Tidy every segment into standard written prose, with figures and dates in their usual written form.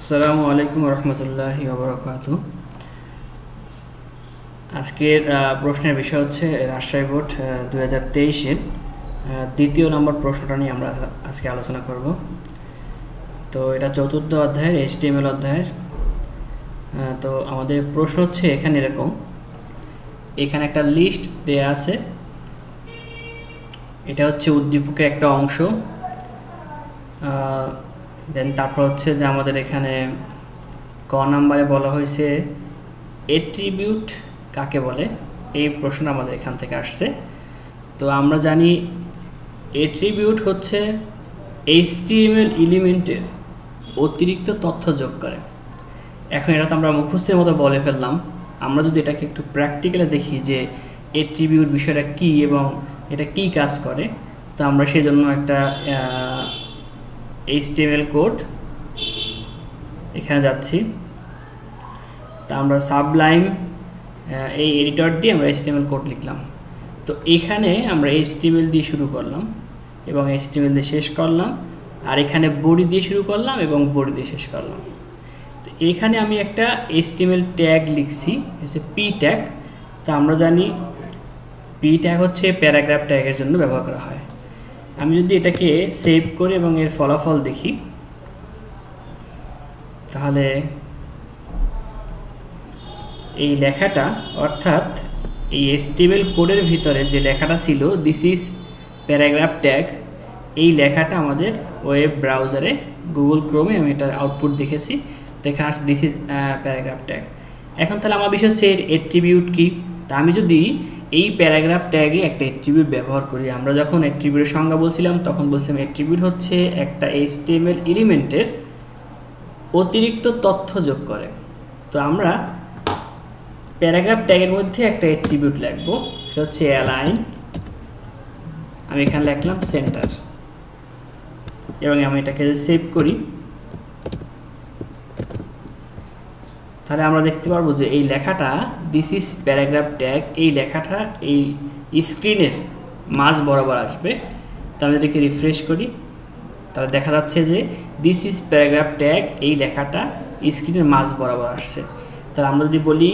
আসসালামু আলাইকুম রহমতুল্লাহি ওবরাকাতু। আজকের প্রশ্নের বিষয় হচ্ছে রাজশাহী বোর্ড 2023-এর দ্বিতীয় নম্বর প্রশ্নটা নিয়ে আমরা আজকে আলোচনা করব। তো এটা চতুর্থ অধ্যায়ের HTML অধ্যায়ের। তো আমাদের প্রশ্ন হচ্ছে এখানে এরকম, এখানে একটা লিস্ট দেয়া আছে, এটা হচ্ছে উদ্দীপকের একটা অংশ। দেন তারপর হচ্ছে যে আমাদের এখানে ক নাম্বারে বলা হয়েছে অ্যাট্রিবিউট কাকে বলে, এই প্রশ্ন আমাদের এখান থেকে আসছে। তো আমরা জানি অ্যাট্রিবিউট হচ্ছে HTML এলিমেন্টের অতিরিক্ত তথ্য যোগ করে। এখন এটা তো আমরা মুখস্থের মতো বলে ফেললাম, আমরা যদি এটাকে একটু প্র্যাকটিক্যালি দেখি যে অ্যাট্রিবিউট বিষয়টা কী এবং এটা কী কাজ করে, তো আমরা সেজন্য একটা HTML কোড এখানে যাচ্ছি। তা আমরা সাবলাইম এই এডিটর দিয়ে আমরা HTML কোড লিখলাম। তো এখানে আমরা HTML দিয়ে শুরু করলাম এবং HTML দিয়ে শেষ করলাম, আর এখানে বডি দিয়ে শুরু করলাম এবং বডি দিয়ে শেষ করলাম। তো এখানে আমি একটা HTML ট্যাগ লিখছি, হচ্ছে পি ট্যাগ। তো আমরা জানি পি ট্যাগ হচ্ছে প্যারাগ্রাফ ট্যাগের জন্য ব্যবহার করা হয়। আমি যদি এটাকে সেভ করি এবং এর ফলাফল দেখি, তাহলে এই লেখাটা, অর্থাৎ এই HTML কোডের ভিতরে যে লেখাটা ছিল দিস ইজ প্যারাগ্রাফ ট্যাগ, এই লেখাটা আমাদের ওয়েব ব্রাউজারে গুগল ক্রোমে আমি এটার আউটপুট দেখেছি। তো এখানে আছে দিস ইজ প্যারাগ্রাফ ট্যাগ। এখন তাহলে আমার বিষয় হচ্ছে এর অ্যাট্রিবিউট কী। তা আমি যদি এই প্যারাগ্রাফ ট্যাগে একটা অ্যাট্রিবিউট ব্যবহার করি, আমরা যখন অ্যাট্রিবিউটের সংজ্ঞা বলছিলাম তখন বলছিলাম অ্যাট্রিবিউট হচ্ছে একটা HTML এলিমেন্টের অতিরিক্ত তথ্য যোগ করে। তো আমরা প্যারাগ্রাফ ট্যাগের মধ্যে একটা অ্যাট্রিবিউট লিখবো, সেটা হচ্ছে অ্যালাইন। আমি এখানে লিখলাম সেন্টার এবং আমি এটাকে সেভ করি, তাহলে আমরা দেখতে পারবো যে এই লেখাটা দিস ইজ প্যারাগ্রাফ ট্যাগ, এই লেখাটা এই স্ক্রিনের মাঝ বরাবর আসবে। তো আমি এটাকে রিফ্রেশ করি, তাহলে দেখা যাচ্ছে যে দিস ইজ প্যারাগ্রাফ ট্যাগ, এই লেখাটা স্ক্রিনের মাঝ বরাবর আসছে। তাহলে আমরা যদি বলি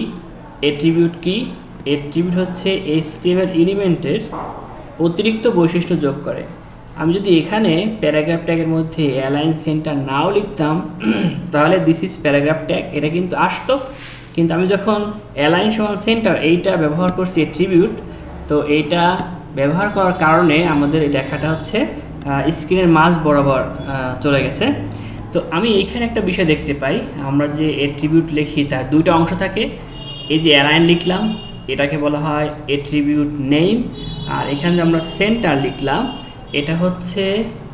অ্যাট্রিবিউট কি, অ্যাট্রিবিউট হচ্ছে HTML এলিমেন্টের অতিরিক্ত বৈশিষ্ট্য যোগ করে। আমি যদি এখানে প্যারাগ্রাফ ট্যাগের মধ্যে অ্যালাইন সেন্টার নাও লিখতাম, তাহলে দিস ইজ প্যারাগ্রাফ ট্যাগ এটা কিন্তু আসতো। কিন্তু আমি যখন অ্যালাইন সমান সেন্টার এইটা ব্যবহার করছি অ্যাট্রিবিউট, তো এইটা ব্যবহার করার কারণে আমাদের এই লেখাটা হচ্ছে স্ক্রিনের মাঝ বরাবর চলে গেছে। তো আমি এইখানে একটা বিষয় দেখতে পাই, আমরা যে অ্যাট্রিবিউট লিখি তার দুইটা অংশ থাকে। এই যে অ্যালাইন লিখলাম এটাকে বলা হয় অ্যাট্রিবিউট নেম, আর এখানে যে আমরা সেন্টার লিখলাম এটা হচ্ছে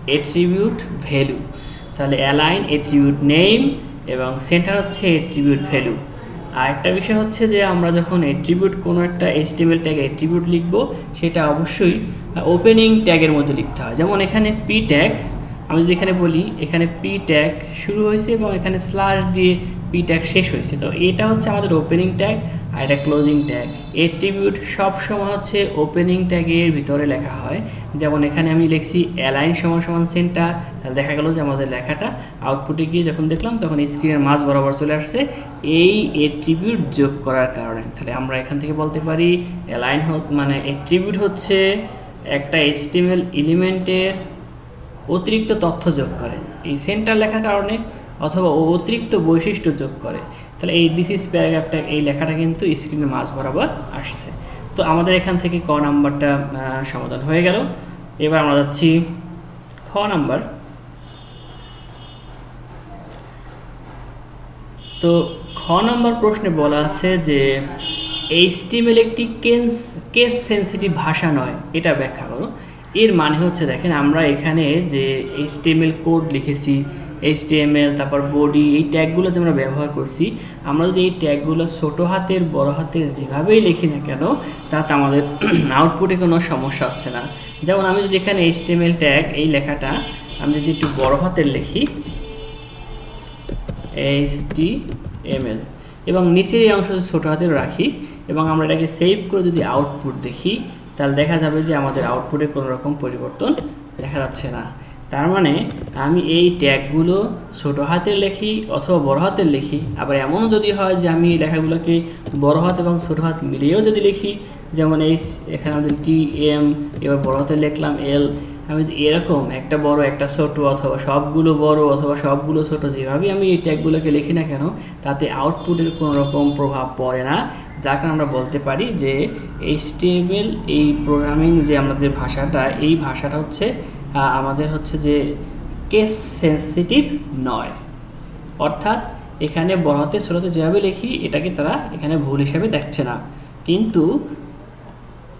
অ্যাট্রিবিউট ভ্যালু। তাহলে অ্যালাইন অ্যাট্রিবিউট নেম এবং সেন্টার হচ্ছে অ্যাট্রিবিউট ভ্যালু। আর একটা বিষয় হচ্ছে যে আমরা যখন অ্যাট্রিবিউট কোনো একটা HTML ট্যাগে অ্যাট্রিবিউট লিখব, সেটা অবশ্যই ওপেনিং ট্যাগের মধ্যে লিখতে হয়। যেমন এখানে পি ট্যাগ, আমি যদি এখানে বলি এখানে পি ট্যাগ শুরু হয়েছে এবং এখানে স্ল্যাশ দিয়ে পি ট্যাগ শেষ হয়েছে, তো এটা হচ্ছে আমাদের ওপেনিং ট্যাগ আর এটা ক্লোজিং ট্যাগ। অ্যাট্রিবিউট সবসময় হচ্ছে ওপেনিং ট্যাগের ভিতরে লেখা হয়। যেমন এখানে আমি লিখছি অ্যালাইন সমান সমান সেন্টার, তাহলে দেখা গেল যে আমাদের লেখাটা আউটপুটে গিয়ে যখন দেখলাম তখন স্ক্রিনের মাঝ বরাবর চলে আসছে এই অ্যাট্রিবিউট যোগ করার কারণে। তাহলে আমরা এখান থেকে বলতে পারি অ্যালাইন মানে অ্যাট্রিবিউট হচ্ছে একটা HTML এলিমেন্টের অতিরিক্ত তথ্য যোগ করে এই সেন্টার লেখার কারণে, অথবা অতিরিক্ত বৈশিষ্ট্য যোগ করে। তাহলে এই দিস ইজ প্যারাগ্রাফ ট্যাগ এই লেখাটা কিন্তু স্ক্রিনের মাঝ বরাবর আসছে। তো আমাদের এখান থেকে ক নাম্বারটা সমাধান হয়ে গেল। এবার আমরা যাচ্ছি খ নাম্বার। তো খ নাম্বার প্রশ্নে বলা আছে যে HTML একটি কেস সেন্সিটিভ ভাষা নয়, এটা ব্যাখ্যা করো। এর মানে হচ্ছে দেখেন, আমরা এখানে যে HTML কোড লিখেছি, HTML তারপর বডি, এই ট্যাগগুলো যে আমরা ব্যবহার করছি, আমরা যদি এই ট্যাগগুলো ছোটো হাতের বড় হাতের যেভাবেই লিখি না কেন, তাতে আমাদের আউটপুটে কোনো সমস্যা হচ্ছে না। যেমন আমি যদি এখানে HTML ট্যাগ এই লেখাটা আমি যদি একটু বড় হাতের লিখি HTML এবং নিচের এই অংশ যদি ছোটো হাতের রাখি এবং আমরা এটাকে সেভ করে যদি আউটপুট দেখি, তাহলে দেখা যাবে যে আমাদের আউটপুটে কোনো রকম পরিবর্তন দেখা যাচ্ছে না। তার মানে আমি এই ট্যাগগুলো ছোট হাতের লিখি অথবা বড় হাতের লিখি, আবার এমনও যদি হয় যে আমি লেখাগুলোকে বড় হাত এবং ছোট হাত মিলিয়েও যদি লিখি, যেমন এই এখানে আমাদের TM, এবার বড় হাতে লিখলাম L, আমি এরকম একটা বড় একটা ছোট অথবা সবগুলো বড় অথবা সবগুলো ছোট যেভাবেই আমি এই ট্যাগগুলোকে লিখি না কেন তাতে আউটপুটের কোনো রকম প্রভাব পড়ে না, যার কারণে আমরা বলতে পারি যে HTML এই প্রোগ্রামিং যে আমাদের ভাষাটা, এই ভাষাটা হচ্ছে আমাদের হচ্ছে যে কেস সেন্সিটিভ নয়, অর্থাৎ এখানে বড় হাতে ছোট হাতে যেভাবে লিখি এটাকে তারা এখানে ভুল হিসাবে দেখছে না। কিন্তু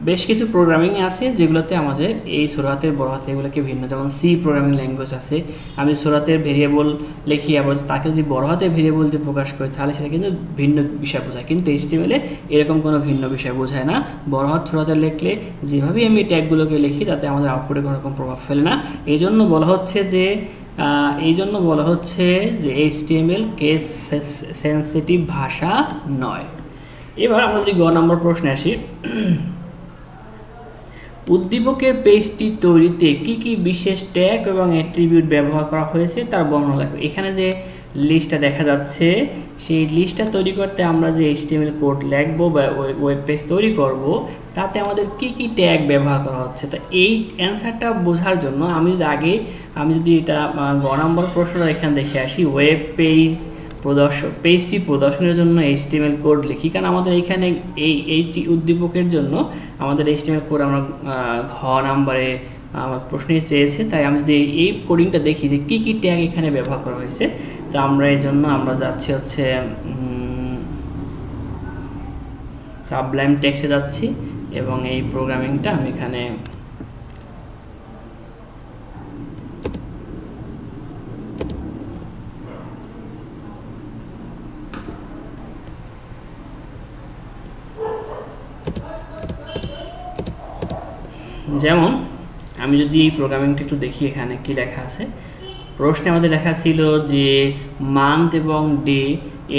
বেশ কিছু প্রোগ্রামিং আছে যেগুলোতে আমাদের এই ছোট হাতের বড় হাতের এগুলোকে ভিন্ন, যেমন সি প্রোগ্রামিং ল্যাঙ্গুয়েজ আছে, আমি ছোট হাতের ভেরিয়েবল লিখি আবার তাকে যদি বড় হাতের ভেরিয়েবল দিয়ে প্রকাশ করি তাহলে সেটা কিন্তু ভিন্ন বিষয় বোঝায়, কিন্তু HTML এরকম কোনো ভিন্ন বিষয় বোঝায় না। বড় হাত ছোট হাতে লিখলে যেভাবেই আমি ট্যাগগুলোকে লিখি তাতে আমাদের আউটপুটে কোনো রকম প্রভাব ফেলে না। এই জন্য বলা হচ্ছে যে HTML কেস সেন্সিটিভ ভাষা নয়। এবার আমরা যদি গ নম্বর প্রশ্নে আসি, উদ্দীপকের পেজটি তৈরিতে কি কি বিশেষ ট্যাগ এবং অ্যাট্রিবিউট ব্যবহার করা হয়েছে তার বর্ণনা লেখো। এখানে যে লিস্টটা দেখা যাচ্ছে সেই লিস্টটা তৈরি করতে আমরা যে HTML কোড লিখবো বা ওয়েব পেজ তৈরি করব তাতে আমাদের কি কি ট্যাগ ব্যবহার করা হচ্ছে। তা এই অ্যান্সারটা বোঝার জন্য আমি যদি এটা গ নম্বর প্রশ্নটা এখানে দেখে আসি, ওয়েব পেজ পেজটি প্রদর্শনের জন্য HTML কোড লিখি, কারণ আমাদের এখানে এই উদ্দীপকের জন্য আমাদের HTML কোড আমরা ঘ নম্বরে আমার প্রশ্নে চেয়েছে, তাই আমি যদি এই কোডিংটা দেখি যে কী কী ট্যাগ এখানে ব্যবহার করা হয়েছে, তো আমরা এই জন্য আমরা যাচ্ছি হচ্ছে সাবলাইম টেক্সটে যাচ্ছি এবং এই প্রোগ্রামিংটা আমি এখানে যেমন আমি যদি এই প্রোগ্রামিংটা একটু দেখি এখানে কি লেখা আছে। প্রশ্নে আমাদের লেখা ছিল যে মান্থ এবং ডে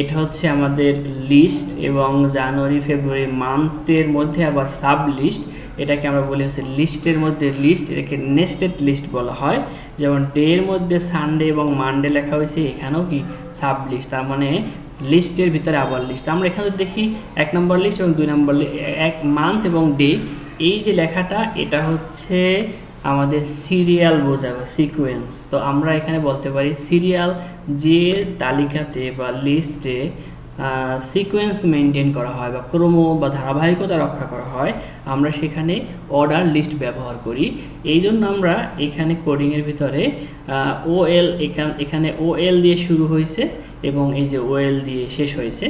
এটা হচ্ছে আমাদের লিস্ট এবং জানুয়ারি ফেব্রুয়ারি মান্থের মধ্যে আবার সাব লিস্ট, এটাকে আমরা বলি হচ্ছে লিস্টের মধ্যে লিস্ট, এটাকে নেস্টেড লিস্ট বলা হয়। যেমন ডে এর মধ্যে সানডে এবং মানডে লেখা হয়েছে, এখানেও কি সাব লিস্ট, তার মানে লিস্টের ভিতরে আবার লিস্ট। আমরা এখানে দেখি 1 নম্বর লিস্ট এবং 2 নম্বর এক মান্থ এবং ডে, এই যে লেখাটা এটা হচ্ছে আমাদের সিরিয়াল বোঝায় বা সিকোয়েন্স। তো আমরা এখানে বলতে পারি সিরিয়াল যে তালিকাতে বা লিস্টে সিকোয়েন্স মেনটেন করা হয় বা ক্রম বা ধারাবাহিকতা রক্ষা করা হয়, আমরা সেখানে অর্ডার লিস্ট ব্যবহার করি। এই জন্য আমরা এখানে কোডিংয়ের ভিতরে OL এখানে OL দিয়ে শুরু হয়েছে এবং এই যে OL দিয়ে শেষ হয়েছে।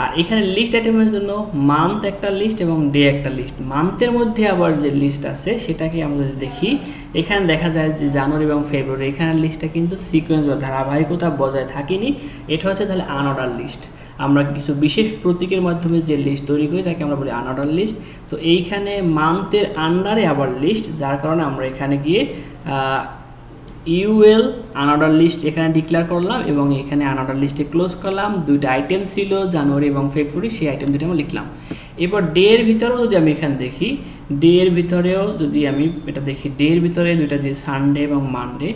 আর এখানে লিস্ট আইটেমের জন্য মান্থ একটা লিস্ট এবং ডে একটা লিস্ট। মান্থের মধ্যে আবার যে লিস্ট আছে সেটাকে আমরা যদি দেখি, এখানে দেখা যায় যে জানুয়ারি এবং ফেব্রুয়ারি, এখানে লিস্টটা কিন্তু সিকোয়েন্স বা ধারাবাহিকতা বজায় থাকেনি, এটা হচ্ছে তাহলে আনঅর্ডার লিস্ট। আমরা কিছু বিশেষ প্রতীকের মাধ্যমে যে লিস্ট তৈরি করি তাকে আমরা বলি আনঅর্ডার লিস্ট। তো এইখানে মান্থের আন্ডারে আবার লিস্ট, যার কারণে আমরা এখানে গিয়ে UL আনঅর্ডার লিস্ট এখানে ডিক্লেয়ার করলাম এবং এখানে আনঅর্ডার লিস্টে ক্লোজ করলাম। দুইটা আইটেম ছিল জানুয়ারি এবং ফেব্রুয়ারি, সেই আইটেম দুটো আমি লিখলাম। এবার ডে এর ভিতরেও যদি আমি এখানে দেখি, ডে এর ভিতরেও যদি আমি এটা দেখি, ডে এর ভিতরে দুইটা যে সানডে এবং মানডে,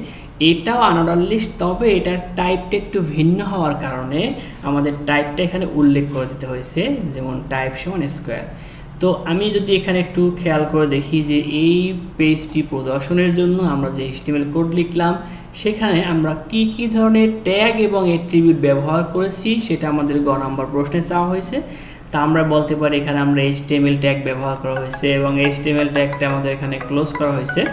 এটাও আনঅর্ডার লিস্ট, তবে এটার টাইপটা একটু ভিন্ন হওয়ার কারণে আমাদের টাইপটা এখানে উল্লেখ করে দিতে হয়েছে, যেমন টাইপ সমান স্কোয়ার। তো আমি যদি এখানে একটু খেয়াল করে দেখি যে এই পেজটি প্রদর্শনের জন্য আমরা যে HTML কোড লিখলাম সেখানে আমরা কি কি ধরনের ট্যাগ এবং অ্যাট্রিবিউট ব্যবহার করেছি সেটা আমাদের গ নম্বর প্রশ্নে চাওয়া হয়েছে। তা আমরা বলতে পারি এখানে আমরা HTML ট্যাগ ব্যবহার করা হয়েছে এবং HTML ট্যাগটা আমাদের এখানে ক্লোজ করা হয়েছে।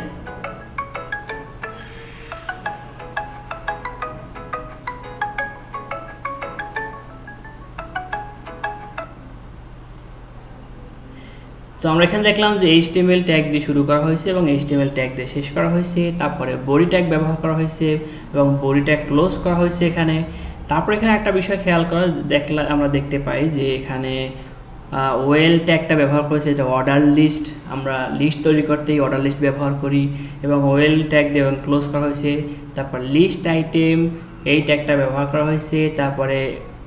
তো আমরা এখানে দেখলাম যে HTML ট্যাগ দিয়ে শুরু করা হয়েছে এবং HTML ট্যাগ দিয়ে শেষ করা হয়েছে, তারপরে বডি ট্যাগ ব্যবহার করা হয়েছে এবং বডি ট্যাগ ক্লোজ করা হয়েছে এখানে। তারপর এখানে একটা বিষয় খেয়াল করা আমরা দেখতে পাই যে এখানে ওয়েল ট্যাগটা ব্যবহার করেছে, এটা অর্ডার লিস্ট, আমরা লিস্ট তৈরি করতেই অর্ডার লিস্ট ব্যবহার করি এবং ওয়েল ট্যাগ দিয়ে এবং ক্লোজ করা হয়েছে। তারপর লিস্ট আইটেম এই ট্যাগটা ব্যবহার করা হয়েছে, তারপরে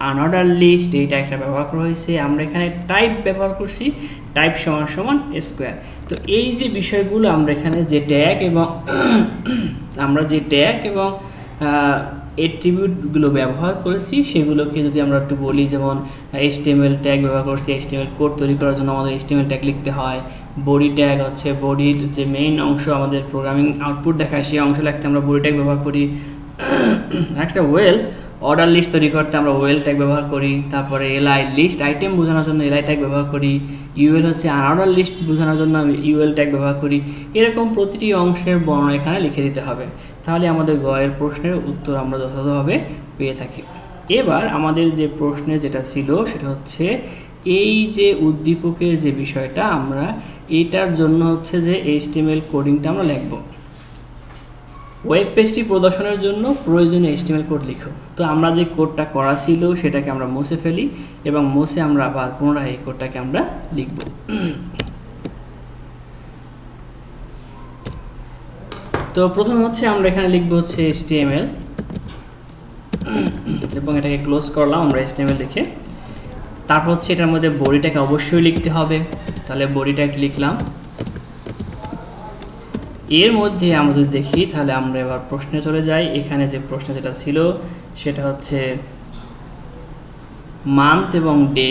আনঅর্ডার লিস্ট এই ট্যাগটা ব্যবহার করা হয়েছে। আমরা এখানে টাইপ ব্যবহার করছি, টাইপ সমান সমান স্কোয়ার। তো এই যে বিষয়গুলো আমরা এখানে যে ট্যাগ এবং আমরা যে ট্যাগ এবং অ্যাট্রিবিউটগুলো ব্যবহার করেছি সেগুলোকে যদি আমরা একটু বলি, যেমন HTML ট্যাগ ব্যবহার করছি, HTML কোড তৈরি করার জন্য আমাদের HTML ট্যাগ লিখতে হয়। বডি ট্যাগ হচ্ছে বডির যে মেইন অংশ আমাদের প্রোগ্রামিং আউটপুট দেখায় সেই অংশ লিখতে আমরা বডি ট্যাগ ব্যবহার করি। একটা ওয়েল অর্ডার লিস্ট তৈরি করতে আমরা ওয়েল ট্যাগ ব্যবহার করি। তারপরে এলআই লিস্ট আইটেম বোঝানোর জন্য এলআই ট্যাগ ব্যবহার করি। ইউএল হচ্ছে আনঅর্ডার লিস্ট বোঝানোর জন্য আমি ইউএল ট্যাগ ব্যবহার করি। এরকম প্রতিটি অংশের বর্ণনা এখানে লিখে দিতে হবে, তাহলে আমাদের গয়ের প্রশ্নের উত্তর আমরা যথাযথভাবে পেয়ে থাকি। এবার আমাদের যে প্রশ্নে যেটা ছিল সেটা হচ্ছে এই যে উদ্দীপকের যে বিষয়টা, আমরা এটার জন্য হচ্ছে যে HTML কোডিংটা আমরা লিখব। ওয়েব পেজটি প্রদর্শনের জন্য প্রয়োজনীয় HTML কোড লিখো। তো আমরা যে কোডটা করা ছিল সেটাকে আমরা মুছে ফেলি এবং মুছে আমরা আবার পুনরায় এই কোডটাকে আমরা লিখব। তো প্রথমে হচ্ছে আমরা এখানে লিখব হচ্ছে HTML এবং এটাকে ক্লোজ করলাম আমরা HTML লিখে। তারপর হচ্ছে এটার মধ্যে বডিটাকে অবশ্যই লিখতে হবে, তাহলে বডিটাকে লিখলাম। এর মধ্যে আমরা যদি দেখি তাহলে আমরা এবার প্রশ্নে চলে যাই। এখানে যে প্রশ্ন যেটা ছিল সেটা হচ্ছে মান্থ এবং ডে,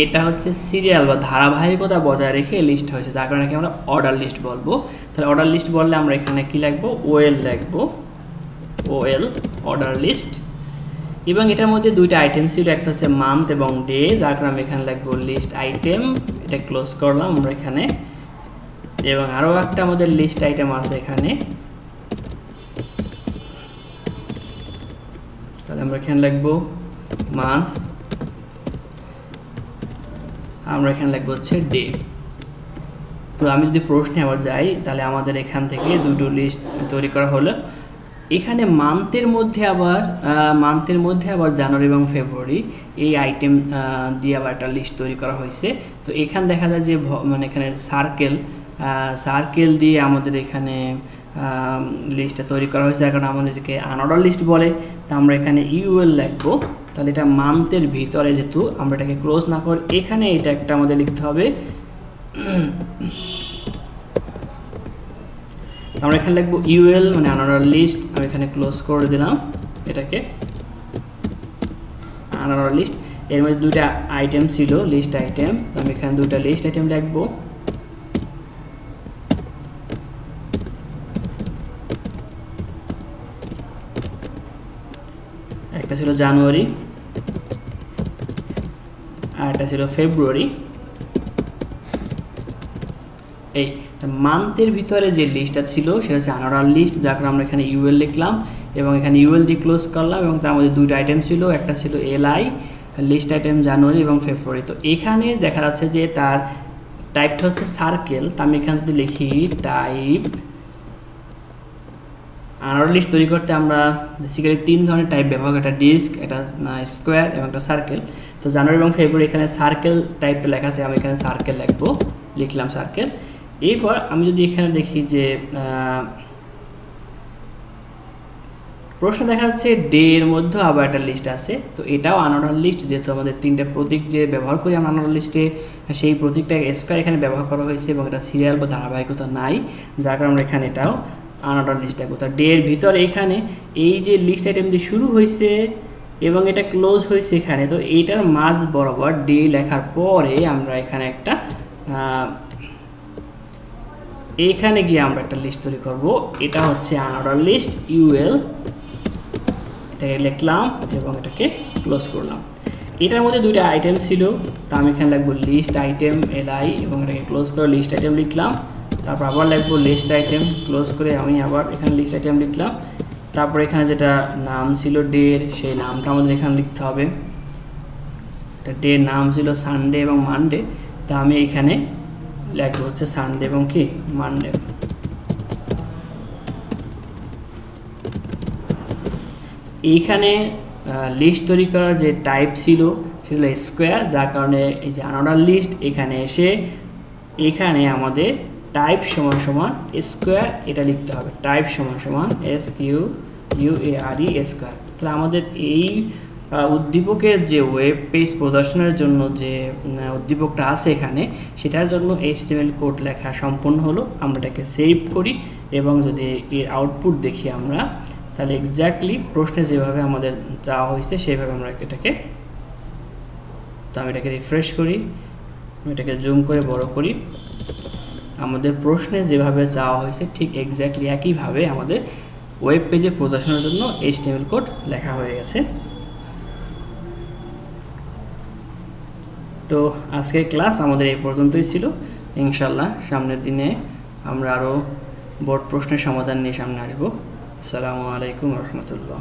এটা হচ্ছে সিরিয়াল বা ধারাবাহিকতা বজায় রেখে লিস্ট হয়েছে, যার কারণে আমরা অর্ডার লিস্ট বলবো। তাহলে অর্ডার লিস্ট বললে আমরা এখানে কি লিখবো, ওএল লিখবো, ওএল অর্ডার লিস্ট। এবং এটার মধ্যে দুইটা আইটেম ছিল, একটা হচ্ছে মান্থ এবং ডে, যার কারণে আমি এখানে লিখবো লিস্ট আইটেম, এটা ক্লোজ করলাম আমরা এখানে। এবং আরও একটা আমাদের লিস্ট আইটেম আছে এখানে, তাহলে আমরা এখানে লিখবো মান্থ, আমরা এখানে লিখবো হচ্ছে ডে। তো আমি যদি প্রশ্নে আবার যাই তাহলে আমাদের এখান থেকে দুটো লিস্ট তৈরি করা হলো। এখানে মান্থের মধ্যে আবার জানুয়ারি এবং ফেব্রুয়ারি এই আইটেম দিয়ে আবার একটা লিস্ট তৈরি করা হয়েছে। তো এখানে দেখা যায় যে মানে এখানে সার্কেল দিয়ে আমাদের এখানে লিস্টটা তৈরি করা হয়েছে, যার কারণে আমাদেরকে আনঅর্ডার লিস্ট বলে। তো আমরা এখানে ইউএল লিখবো, তাহলে এটা মান্থের ভিতরে যেহেতু আমরা এটাকে ক্লোজ না করে এখানে এটা একটা আমাদের লিখতে হবে। আমরা এখানে লিখবো ইউএল মানে আনঅর্ডার লিস্ট, আমি এখানে ক্লোজ করে দিলাম এটাকে আনঅর্ডার লিস্ট। এর মধ্যে দুইটা আইটেম ছিল লিস্ট আইটেম, আমি এখানে দুইটা লিস্ট আইটেম লিখবো। একটা ছিল জানুয়ারি আর একটা ছিল ফেব্রুয়ারি। এই মান্থের ভিতরে যে লিস্টটা ছিল সেটা হচ্ছে আনঅর্ডার লিস্ট, যার কারণে আমরা এখানে ইউএল লিখলাম এবং এখানে ইউএল দিয়ে ক্লোজ করলাম। এবং তার মধ্যে দুইটা আইটেম ছিল, একটা ছিল এলআই লিস্ট আইটেম জানুয়ারি এবং ফেব্রুয়ারি। তো এখানে দেখা যাচ্ছে যে তার টাইপটা হচ্ছে সার্কেল। তো আমি এখানে যদি লিখি টাইপ, আনঅর্ডার লিস্ট তৈরি করতে আমরা বেসিক্যালি তিন ধরনের টাইপ ব্যবহার করি, একটা ডিস্ক, একটা স্কোয়ার এবং একটা সার্কেল। তো জানুয়ারি এবং ফেব্রুয়ারি এখানে সার্কেল টাইপটা লেখা আছে, আমি এখানে সার্কেল লিখবো, লিখলাম সার্কেল। এরপর আমি যদি এখানে দেখি যে প্রশ্ন দেখা যাচ্ছে ডে এর মধ্যে আবার একটা লিস্ট আছে, তো এটাও আনঅর্ডার লিস্ট, যেহেতু আমাদের তিনটা প্রতীক যে ব্যবহার করি আমরা আনঅর্ডার লিস্টে, সেই প্রতীকটা স্কোয়ার এখানে ব্যবহার করা হয়েছে এবং এটা সিরিয়াল বা ধারাবাহিকতা নাই, যার কারণে আমরা এখানে এটাও আনঅর্ডার লিস্ট লিখবো। তো ডে এর ভিতরে এখানে এই যে লিস্ট আইটেম দিয়ে শুরু হয়েছে এবং এটা ক্লোজ হয়েছে এখানে, তো এইটার মাঝ বরাবর ডে লেখার পরে আমরা এখানে একটা এখানে গিয়ে আমরা একটা লিস্ট তৈরি করব, এটা হচ্ছে আনঅর্ডার লিস্ট ইউএল, এটাকে লিখলাম এবং এটাকে ক্লোজ করলাম। এটার মধ্যে দুইটা আইটেম ছিল, তা আমি এখানে লিখবো লিস্ট আইটেম এলআই এবং এটাকে ক্লোজ করে লিস্ট আইটেম লিখলাম। তারপর আবার লিখবো লিস্ট আইটেম, ক্লোজ করে আমি আবার এখানে লিস্ট আইটেম লিখলাম। তারপর এখানে যেটা নাম ছিল ডের, সেই নামটা আমাদের এখানে লিখতে হবে। এটা ডের নাম ছিল সানডে এবং মানডে, তা আমি এখানে লিখবো হচ্ছে সানডে এবং কি মানডে। এইখানে লিস্ট তৈরি করার যে টাইপ ছিল সেটা স্কোয়ার, যার কারণে এই যে আনঅর্ডার লিস্ট এখানে এসে এখানে আমাদের টাইপ সমান সমান স্কোয়ার এটা লিখতে হবে, টাইপ সমান সমান SQUARE স্কোয়ার। তাহলে আমাদের এই উদ্দীপকের যে ওয়েব পেজ প্রদর্শনের জন্য যে উদ্দীপকটা আছে এখানে, সেটার জন্য HTML কোড লেখা সম্পূর্ণ হলো। আমরা এটাকে সেভ করি এবং যদি এর আউটপুট দেখি আমরা, তাহলে এক্স্যাক্টলি প্রশ্নে যেভাবে আমাদের চাওয়া হয়েছে সেইভাবে আমরা এটাকে, তো আমি এটাকে রিফ্রেশ করি, আমি এটাকে জুম করে বড় করি। আমাদের প্রশ্নে যেভাবে চাওয়া হয়েছে ঠিক এক্স্যাক্টলি একইভাবে আমাদের ওয়েব পেজে প্রদর্শনের জন্য HTML কোড লেখা হয়ে গেছে। তো আজকের ক্লাস আমাদের এই পর্যন্তই ছিল। ইনশাল্লাহ সামনের দিনে আমরা আরও বোর্ড প্রশ্নের সমাধান নিয়ে সামনে আসবো। আসসালামু আলাইকুম রহমতুল্লাহ।